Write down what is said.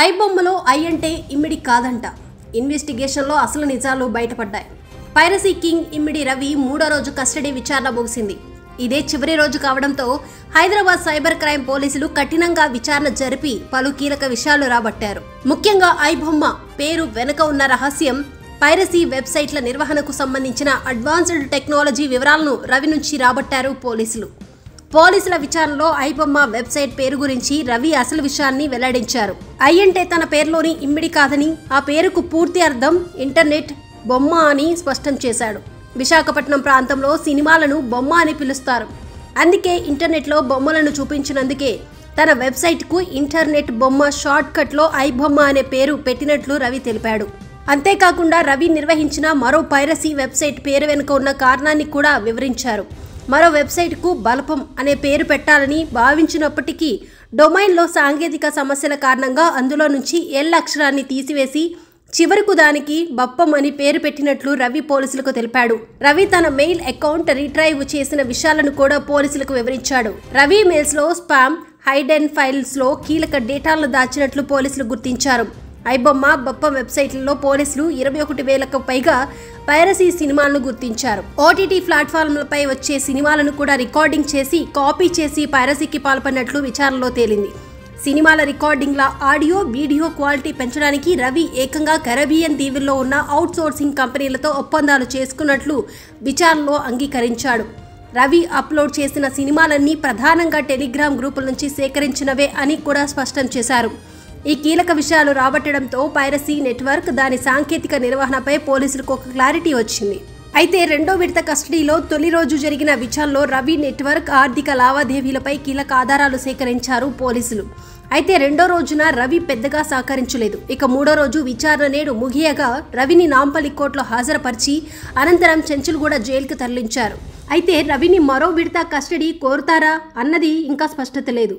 I బొమ్మలో I అంటే ఇమ్మిడి కాదంట. ఇన్వెస్టిగేషన్లో అసలు నిజాలు బయటపడ్డాయి. పైరసీ కింగ్ ఇమ్మిడి రవి 3వ రోజు కస్టడీ విచారణ ముగిసింది. ఇదే చివరి రోజు కావడంతో హైదరాబాద్ సైబర్ క్రైమ్ పోలీసులు కఠినంగా విచారణ జరిపి పలు కీలక విషయాలు రాబట్టారు. ముఖ్యంగా ఐ బొమ్మ పేరు వెనుక ఉన్న రహస్యం, పైరసీ వెబ్సైట్ల నిర్వహణకు సంబంధించిన అడ్వాన్స్డ్ టెక్నాలజీ వివరాలను రవి నుంచి రాబట్టారు పోలీసులు. పోలీసుల విచారణలో ఐ బొమ్మ వెబ్సైట్ పేరు గురించి రవి అసలు విషయాన్ని వెల్లడించారు. ఐ అంటే తన పేరులోని ఇమ్మిడి కాదని, ఆ పేరుకు పూర్తి అర్థం ఇంటర్నెట్ బొమ్మ అని స్పష్టం చేశాడు. విశాఖపట్నం ప్రాంతంలో సినిమాలను బొమ్మ అని పిలుస్తారు. అందుకే ఇంటర్నెట్లో బొమ్మలను చూపించినందుకే తన వెబ్సైట్కు ఇంటర్నెట్ బొమ్మ షార్ట్కట్లో ఐ బొమ్మ అనే పేరు పెట్టినట్లు రవి తెలిపాడు. అంతేకాకుండా రవి నిర్వహించిన మరో పైరసీ వెబ్సైట్ పేరు వెనుక ఉన్న కారణాన్ని కూడా వివరించారు. మరో వెబ్సైట్కు బలపం అనే పేరు పెట్టాలని భావించినప్పటికీ డొమైన్లో సాంకేతిక సమస్యల కారణంగా అందులో నుంచి ఎల్ అక్షరాన్ని తీసివేసి చివరకు దానికి బప్పం అని పేరు పెట్టినట్లు రవి పోలీసులకు తెలిపాడు. రవి తన మెయిల్ అకౌంట్ రీట్రైవ్ చేసిన విషయాలను కూడా పోలీసులకు వివరించాడు. రవి మెయిల్స్ లో స్పామ్, హైడెన్ ఫైల్స్ లో కీలక డేటాలను దాచినట్లు పోలీసులు గుర్తించారు. ఐబొమ్మ, బప్పం వెబ్సైట్లలో పోలీసులు 21,000కు పైగా పైరసీ సినిమాలను గుర్తించారు. ఓటీటీ ప్లాట్ఫామ్లపై వచ్చే సినిమాలను కూడా రికార్డింగ్ చేసి కాపీ చేసి పైరసీకి పాల్పడినట్లు విచారణలో తేలింది. సినిమాల రికార్డింగ్ల ఆడియో, వీడియో క్వాలిటీ పెంచడానికి రవి ఏకంగా కరేబియన్ దీవుల్లో ఉన్న అవుట్ సోర్సింగ్ కంపెనీలతో ఒప్పందాలు చేసుకున్నట్లు విచారణలో అంగీకరించాడు. రవి అప్లోడ్ చేసిన సినిమాలన్నీ ప్రధానంగా టెలిగ్రామ్ గ్రూపుల నుంచి సేకరించినవే అని కూడా స్పష్టం చేశారు. ఈ కీలక విషయాలు రాబట్టడంతో పైరసీ నెట్వర్క్, దాని సాంకేతిక నిర్వహణపై పోలీసులకు ఒక క్లారిటీ వచ్చింది. అయితే రెండో విడత కస్టడీలో తొలి రోజు జరిగిన విచారణలో రవి నెట్వర్క్ ఆర్థిక లావాదేవీలపై కీలక ఆధారాలు సేకరించారు పోలీసులు. అయితే రెండో రోజున రవి పెద్దగా సహకరించలేదు. ఇక మూడో రోజు విచారణ నేడు ముగియగా రవిని నాంపల్లి కోర్టులో హాజరుపరిచి అనంతరం చెంచులగూడ జైలుకు తరలించారు. అయితే రవిని మరో విడత కస్టడీ కోరుతారా అన్నది ఇంకా స్పష్టత లేదు.